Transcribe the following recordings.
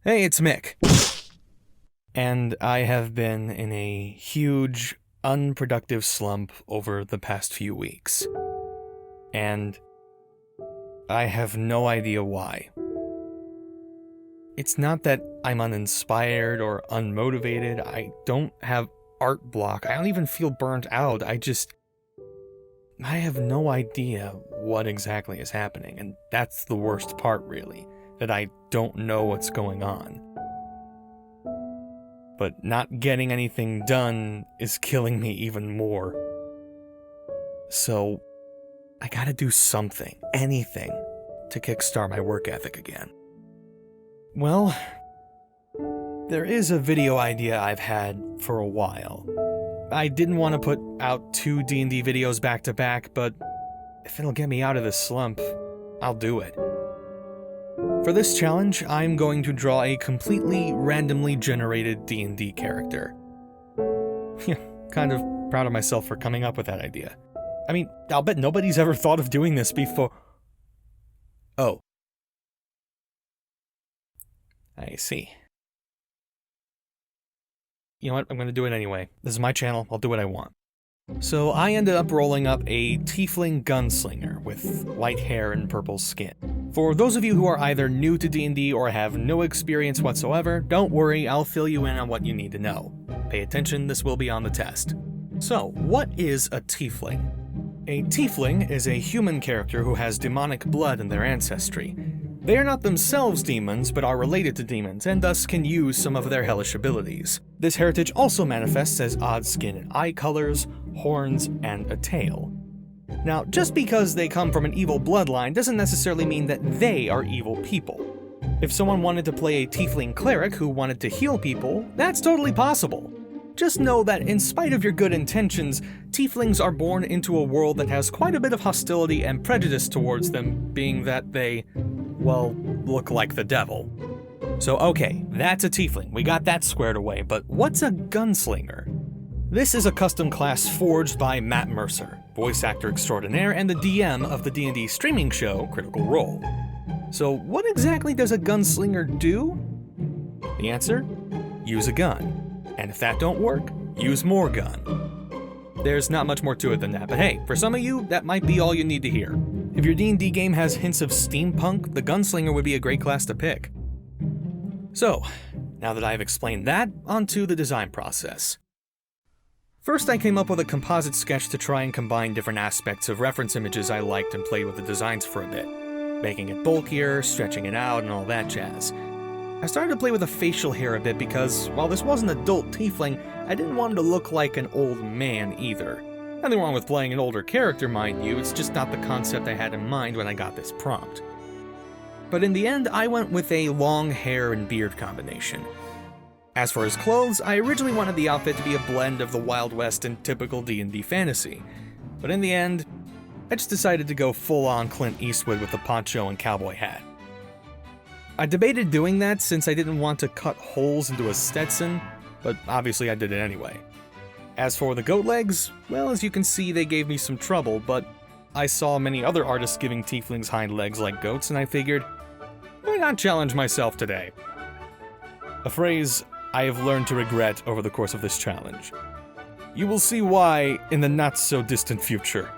Hey, it's Mick. And I have been in a huge, unproductive slump over the past few weeks. And I have no idea why. It's not that I'm uninspired or unmotivated. I don't have art block. I don't even feel burnt out. I have no idea what exactly is happening. And that's the worst part, really, that I don't know what's going on. But not getting anything done is killing me even more. So, I gotta do something, anything, to kickstart my work ethic again. Well, there is a video idea I've had for a while. I didn't want to put out 2 D&D videos back to back, but if it'll get me out of this slump, I'll do it. For this challenge, I'm going to draw a completely randomly generated D&D character. Kind of proud of myself for coming up with that idea. I mean, I'll bet nobody's ever thought of doing this before. Oh. I see. You know what? I'm gonna do it anyway. This is my channel. I'll do what I want. So I ended up rolling up a tiefling gunslinger with white hair and purple skin. For those of you who are either new to D&D or have no experience whatsoever, don't worry, I'll fill you in on what you need to know. Pay attention, this will be on the test. So, what is a tiefling? A tiefling is a human character who has demonic blood in their ancestry. They are not themselves demons, but are related to demons, and thus can use some of their hellish abilities. This heritage also manifests as odd skin and eye colors, horns, and a tail. Now, just because they come from an evil bloodline doesn't necessarily mean that they are evil people. If someone wanted to play a tiefling cleric who wanted to heal people, that's totally possible. Just know that in spite of your good intentions, tieflings are born into a world that has quite a bit of hostility and prejudice towards them, being that they, well, look like the devil. So okay, that's a tiefling, we got that squared away, but what's a gunslinger? This is a custom class forged by Matt Mercer, voice actor extraordinaire and the DM of the D&D streaming show Critical Role. So what exactly does a gunslinger do? The answer? Use a gun. And if that don't work, use more gun. There's not much more to it than that, but hey, for some of you, that might be all you need to hear. If your D&D game has hints of steampunk, the gunslinger would be a great class to pick. So, now that I've explained that, onto the design process. First, I came up with a composite sketch to try and combine different aspects of reference images I liked and played with the designs for a bit, making it bulkier, stretching it out, and all that jazz. I started to play with the facial hair a bit because, while this was an adult tiefling, I didn't want him to look like an old man either. Nothing wrong with playing an older character, mind you, it's just not the concept I had in mind when I got this prompt. But in the end, I went with a long hair and beard combination. As for his clothes, I originally wanted the outfit to be a blend of the Wild West and typical D&D fantasy. But in the end, I just decided to go full-on Clint Eastwood with the poncho and cowboy hat. I debated doing that since I didn't want to cut holes into a Stetson, but obviously I did it anyway. As for the goat legs, well, as you can see, they gave me some trouble, but I saw many other artists giving tieflings hind legs like goats, and I figured, why not challenge myself today? A phrase I have learned to regret over the course of this challenge. You will see why in the not-so-distant future.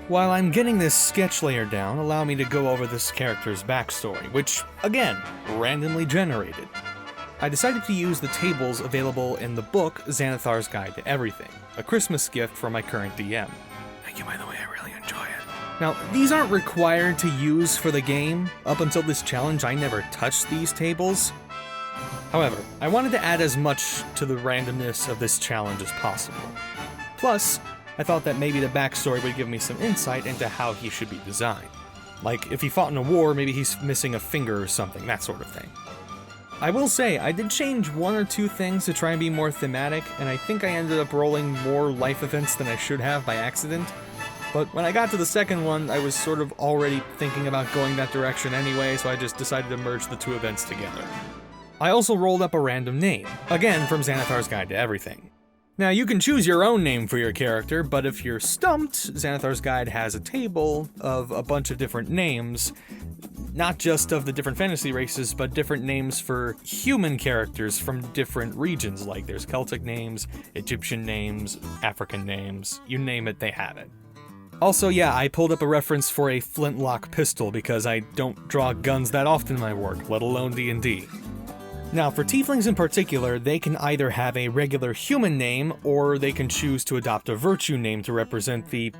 While I'm getting this sketch layer down, allow me to go over this character's backstory, which, again, randomly generated. I decided to use the tables available in the book Xanathar's Guide to Everything, a Christmas gift for my current DM. Thank you, by the way, I really enjoy it. Now, these aren't required to use for the game. Up until this challenge, I never touched these tables. However, I wanted to add as much to the randomness of this challenge as possible. Plus, I thought that maybe the backstory would give me some insight into how he should be designed. Like, if he fought in a war, maybe he's missing a finger or something, that sort of thing. I will say, I did change 1 or 2 things to try and be more thematic, and I think I ended up rolling more life events than I should have by accident. But when I got to the second one, I was sort of already thinking about going that direction anyway, so I just decided to merge the 2 events together. I also rolled up a random name, again from Xanathar's Guide to Everything. Now, you can choose your own name for your character, but if you're stumped, Xanathar's Guide has a table of a bunch of different names, not just of the different fantasy races, but different names for human characters from different regions, like there's Celtic names, Egyptian names, African names, you name it, they have it. Also, yeah, I pulled up a reference for a flintlock pistol because I don't draw guns that often in my work, let alone D&D. Now, for tieflings in particular, they can either have a regular human name, or they can choose to adopt a virtue name to represent the,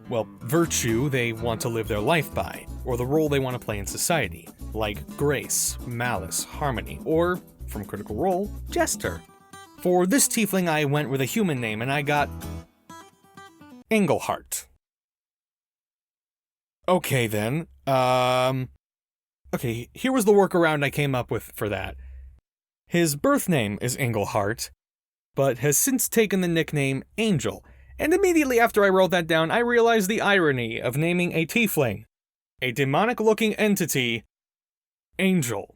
well, virtue they want to live their life by, or the role they want to play in society, like Grace, Malice, Harmony, or, from Critical Role, Jester. For this tiefling, I went with a human name, and I got Engelhart. Okay then, okay, here was the workaround I came up with for that. His birth name is Engelhart, but has since taken the nickname Angel, and immediately after I wrote that down, I realized the irony of naming a tiefling, a demonic-looking entity, Angel.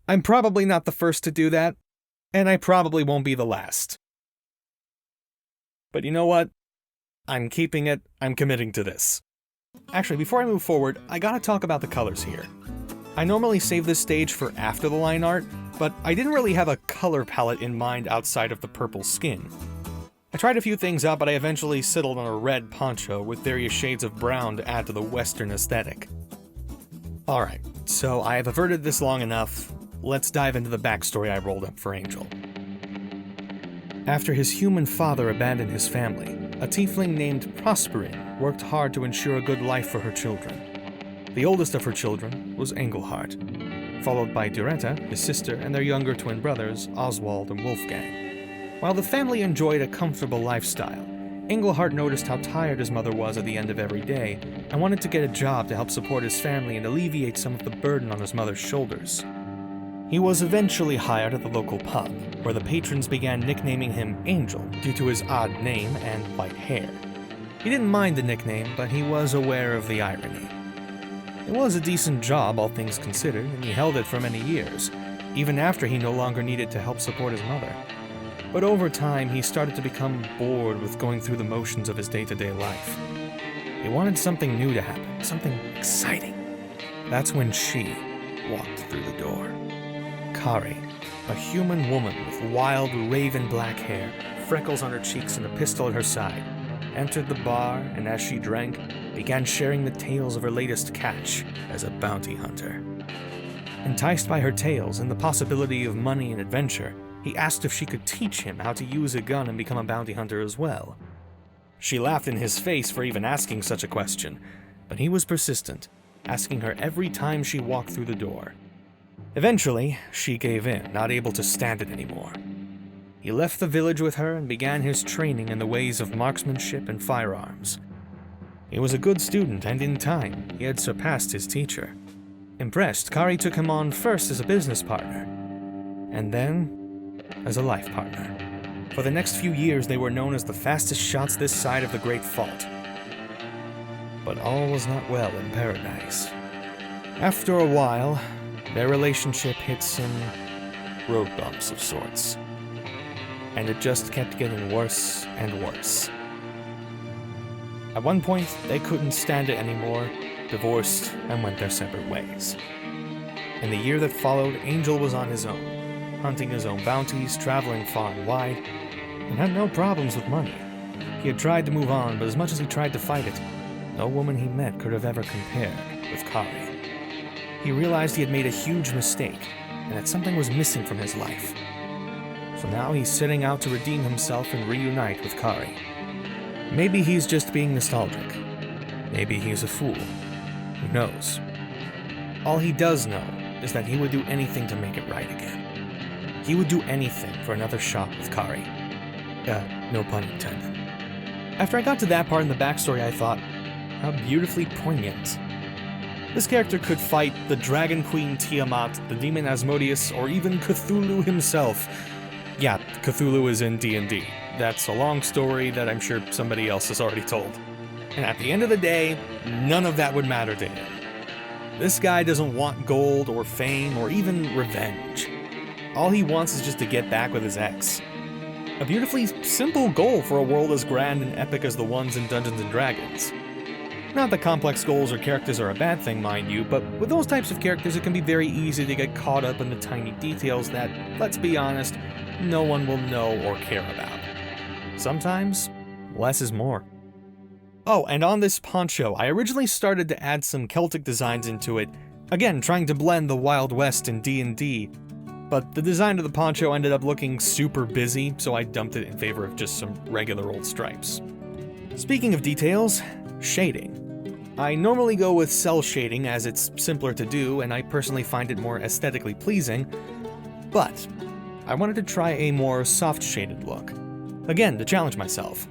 I'm probably not the first to do that, and I probably won't be the last. But you know what? I'm keeping it, I'm committing to this. Actually, before I move forward, I gotta talk about the colors here. I normally save this stage for after the line art, but I didn't really have a color palette in mind outside of the purple skin. I tried a few things out, but I eventually settled on a red poncho with various shades of brown to add to the Western aesthetic. Alright, so I have averted this long enough, let's dive into the backstory I rolled up for Angel. After his human father abandoned his family, a tiefling named Prosperin worked hard to ensure a good life for her children. The oldest of her children was Engelhart, followed by Duretta, his sister, and their younger twin brothers, Oswald and Wolfgang. While the family enjoyed a comfortable lifestyle, Engelhart noticed how tired his mother was at the end of every day and wanted to get a job to help support his family and alleviate some of the burden on his mother's shoulders. He was eventually hired at the local pub, where the patrons began nicknaming him Angel due to his odd name and white hair. He didn't mind the nickname, but he was aware of the irony. It was a decent job, all things considered, and he held it for many years, even after he no longer needed to help support his mother. But over time, he started to become bored with going through the motions of his day-to-day life. He wanted something new to happen, something exciting. That's when she walked through the door. Kari, a human woman with wild, raven black hair, freckles on her cheeks and a pistol at her side, entered the bar and as she drank, began sharing the tales of her latest catch as a bounty hunter. Enticed by her tales and the possibility of money and adventure, he asked if she could teach him how to use a gun and become a bounty hunter as well. She laughed in his face for even asking such a question, but he was persistent, asking her every time she walked through the door. Eventually, she gave in, not able to stand it anymore. He left the village with her and began his training in the ways of marksmanship and firearms. He was a good student, and in time, he had surpassed his teacher. Impressed, Kari took him on first as a business partner, and then as a life partner. For the next few years, they were known as the fastest shots this side of the Great Fault. But all was not well in paradise. After a while, their relationship hit some road bumps of sorts, and it just kept getting worse and worse. At one point, they couldn't stand it anymore, divorced, and went their separate ways. In the year that followed, Angel was on his own, hunting his own bounties, traveling far and wide, and had no problems with money. He had tried to move on, but as much as he tried to fight it, no woman he met could have ever compared with Kari. He realized he had made a huge mistake, and that something was missing from his life. So now he's setting out to redeem himself and reunite with Kari. Maybe he's just being nostalgic. Maybe he's a fool. Who knows? All he does know is that he would do anything to make it right again. He would do anything for another shot with Kari. No pun intended. After I got to that part in the backstory, I thought, how beautifully poignant. This character could fight the Dragon Queen Tiamat, the Demon Asmodeus, or even Cthulhu himself. Yeah, Cthulhu is in D&D. That's a long story that I'm sure somebody else has already told. And at the end of the day, none of that would matter to him. This guy doesn't want gold or fame or even revenge. all he wants is just to get back with his ex. A beautifully simple goal for a world as grand and epic as the ones in Dungeons & Dragons. Not that complex goals or characters are a bad thing, mind you, but with those types of characters it can be very easy to get caught up in the tiny details that, let's be honest, no one will know or care about. Sometimes, less is more. Oh, and on this poncho, I originally started to add some Celtic designs into it, again trying to blend the Wild West and D&D, but the design of the poncho ended up looking super busy, so I dumped it in favor of just some regular old stripes. Speaking of details, shading. I normally go with cell shading as it's simpler to do and I personally find it more aesthetically pleasing, but I wanted to try a more soft shaded look. Again, to challenge myself.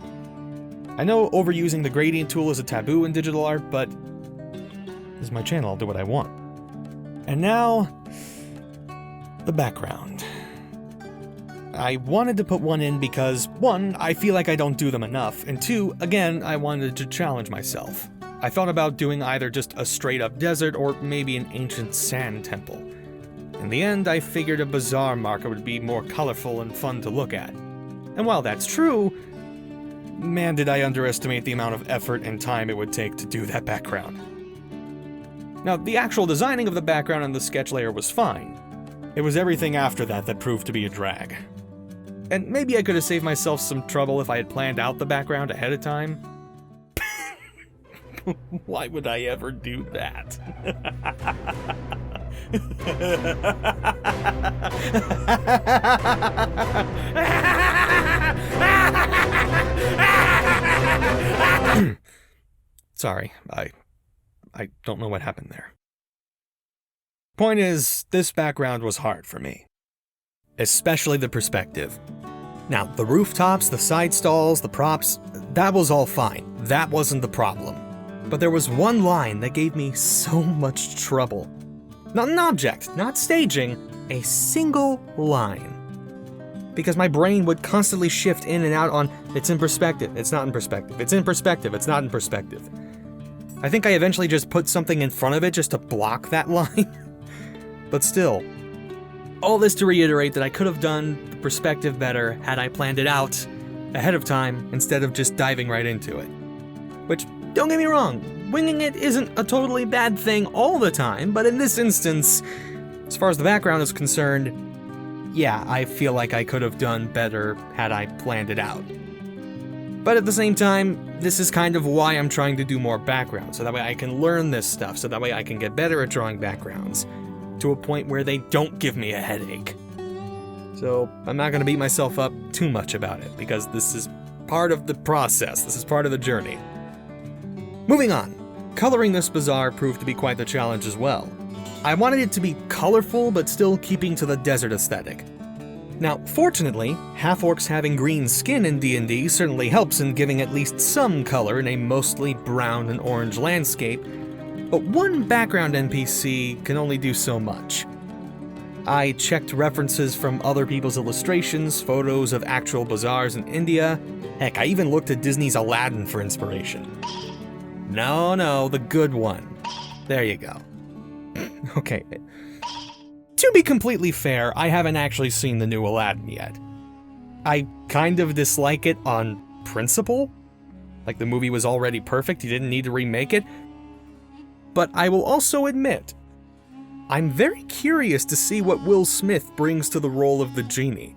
I know overusing the gradient tool is a taboo in digital art, but this is my channel, I'll do what I want. And now, the background. I wanted to put one in because, 1, I feel like I don't do them enough, and 2, again, I wanted to challenge myself. I thought about doing either just a straight-up desert or maybe an ancient sand temple. In the end, I figured a bazaar marker would be more colorful and fun to look at. And while that's true, man did I underestimate the amount of effort and time it would take to do that background. Now, the actual designing of the background and the sketch layer was fine. It was everything after that that proved to be a drag. And maybe I could have saved myself some trouble if I had planned out the background ahead of time. Why would I ever do that? Sorry, I don't know what happened there. Point is, this background was hard for me. Especially the perspective. Now, the rooftops, the side stalls, the props, that was all fine. That wasn't the problem. But there was one line that gave me so much trouble. Not an object, not staging, a single line. Because my brain would constantly shift in and out on, it's in perspective, it's not in perspective, it's in perspective, it's not in perspective. I think I eventually just put something in front of it just to block that line. But still, all this to reiterate that I could have done the perspective better had I planned it out ahead of time instead of just diving right into it. Which, don't get me wrong, winging it isn't a totally bad thing all the time, but in this instance, as far as the background is concerned, yeah, I feel like I could have done better had I planned it out. But at the same time, this is kind of why I'm trying to do more background, so that way I can learn this stuff, so that way I can get better at drawing backgrounds, to a point where they don't give me a headache. So I'm not going to beat myself up too much about it, because this is part of the process, this is part of the journey. Moving on, coloring this bazaar proved to be quite the challenge as well. I wanted it to be colorful, but still keeping to the desert aesthetic. Now, fortunately, half-orcs having green skin in D&D certainly helps in giving at least some color in a mostly brown and orange landscape, but one background NPC can only do so much. I checked references from other people's illustrations, photos of actual bazaars in India, heck, I even looked at Disney's Aladdin for inspiration. No, the good one. There you go. Okay. To be completely fair, I haven't actually seen the new Aladdin yet. I kind of dislike it on principle. Like the movie was already perfect, you didn't need to remake it. But I will also admit, I'm very curious to see what Will Smith brings to the role of the genie.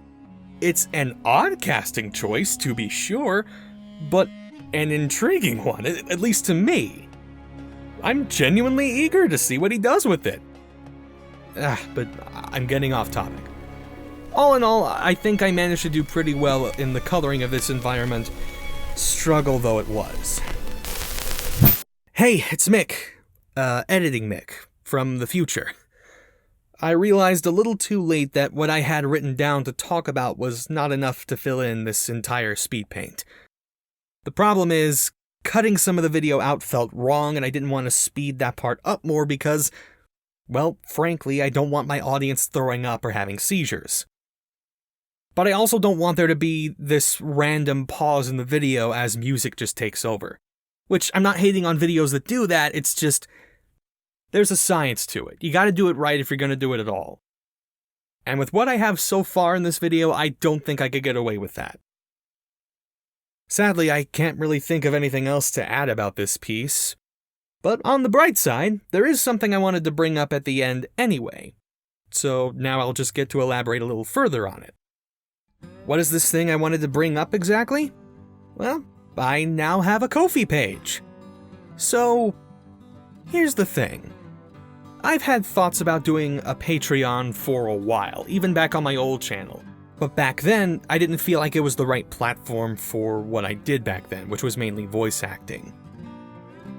It's an odd casting choice, to be sure, but an intriguing one, at least to me. I'm genuinely eager to see what he does with it. But I'm getting off topic. All in all, I think I managed to do pretty well in the coloring of this environment, struggle though it was. Hey, it's Mick. Editing Mick, from the future. I realized a little too late that what I had written down to talk about was not enough to fill in this entire speed paint. The problem is, cutting some of the video out felt wrong and I didn't want to speed that part up more because, well, frankly, I don't want my audience throwing up or having seizures. But I also don't want there to be this random pause in the video as music just takes over. Which, I'm not hating on videos that do that, it's just, there's a science to it. You gotta do it right if you're gonna do it at all. And with what I have so far in this video, I don't think I could get away with that. Sadly, I can't really think of anything else to add about this piece. But on the bright side, there is something I wanted to bring up at the end anyway. So now I'll just get to elaborate a little further on it. What is this thing I wanted to bring up exactly? Well, I now have a Ko-fi page. So, here's the thing. I've had thoughts about doing a Patreon for a while, even back on my old channel. But back then, I didn't feel like it was the right platform for what I did back then, which was mainly voice acting.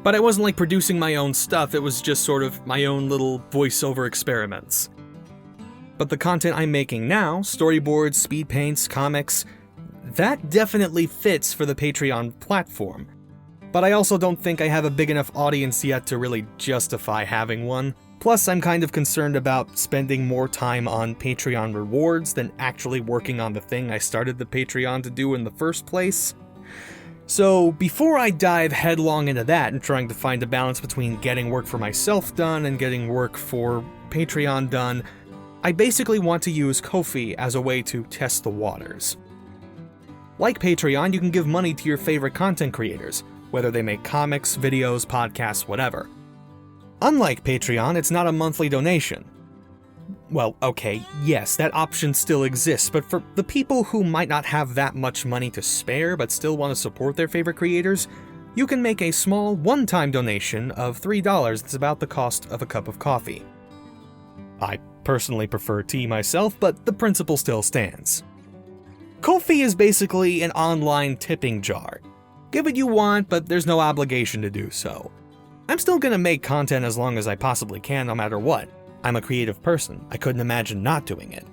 But I wasn't like producing my own stuff, it was just sort of my own little voiceover experiments. But the content I'm making now, storyboards, speed paints, comics, that definitely fits for the Patreon platform. But I also don't think I have a big enough audience yet to really justify having one. Plus, I'm kind of concerned about spending more time on Patreon rewards than actually working on the thing I started the Patreon to do in the first place. So, before I dive headlong into that and trying to find a balance between getting work for myself done and getting work for Patreon done, I basically want to use Ko-fi as a way to test the waters. Like Patreon, you can give money to your favorite content creators, whether they make comics, videos, podcasts, whatever. Unlike Patreon, it's not a monthly donation. Well, okay, yes, that option still exists, but for the people who might not have that much money to spare but still want to support their favorite creators, you can make a small one-time donation of $3 that's about the cost of a cup of coffee. I personally prefer tea myself, but the principle still stands. Ko-fi is basically an online tipping jar. Give what you want, but there's no obligation to do so. I'm still gonna make content as long as I possibly can, no matter what. I'm a creative person, I couldn't imagine not doing it.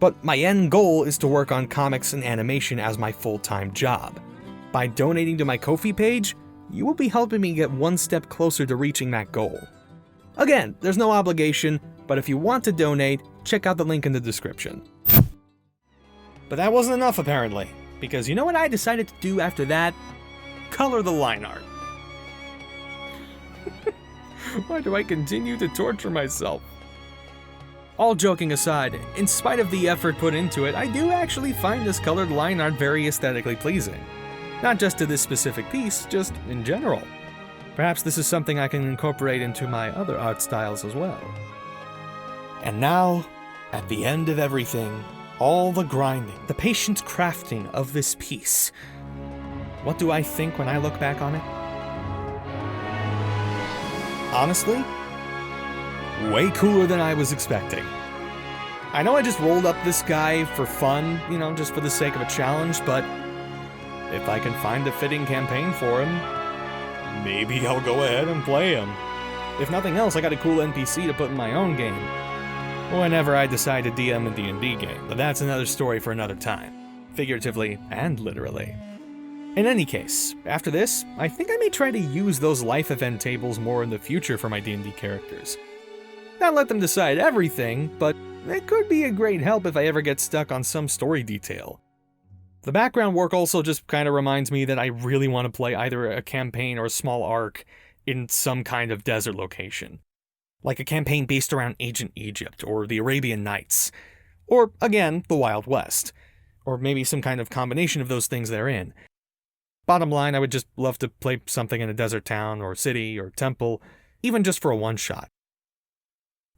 But my end goal is to work on comics and animation as my full-time job. By donating to my Ko-fi page, you will be helping me get one step closer to reaching that goal. Again, there's no obligation, but if you want to donate, check out the link in the description. But that wasn't enough apparently, because you know what I decided to do after that? Color the line art. Why do I continue to torture myself? All joking aside, in spite of the effort put into it, I do actually find this colored line art very aesthetically pleasing. Not just to this specific piece, just in general. Perhaps this is something I can incorporate into my other art styles as well. And now, at the end of everything, all the grinding, the patient crafting of this piece, what do I think when I look back on it? Honestly, way cooler than I was expecting. I know I just rolled up this guy for fun, just for the sake of a challenge, but if I can find a fitting campaign for him, maybe I'll go ahead and play him. If nothing else, I got a cool NPC to put in my own game. Whenever I decide to DM a D&D game, but that's another story for another time, figuratively and literally. In any case, after this, I think I may try to use those life event tables more in the future for my D&D characters. Not let them decide everything, but it could be a great help if I ever get stuck on some story detail. The background work also just kind of reminds me that I really want to play either a campaign or a small arc in some kind of desert location. Like a campaign based around ancient Egypt, or the Arabian Nights, or, again, the Wild West, or maybe some kind of combination of those things therein. Bottom line, I would just love to play something in a desert town, or city, or temple, even just for a one-shot.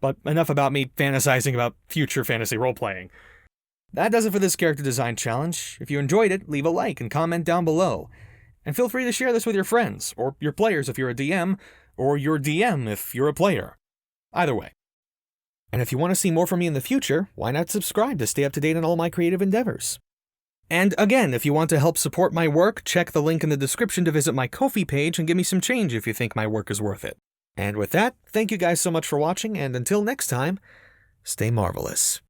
But enough about me fantasizing about future fantasy role-playing. That does it for this character design challenge. If you enjoyed it, leave a like and comment down below. And feel free to share this with your friends, or your players if you're a DM, or your DM if you're a player. Either way. And if you want to see more from me in the future, why not subscribe to stay up to date on all my creative endeavors? And again, if you want to help support my work, check the link in the description to visit my Ko-fi page and give me some change if you think my work is worth it. And with that, thank you guys so much for watching, and until next time, stay marvelous.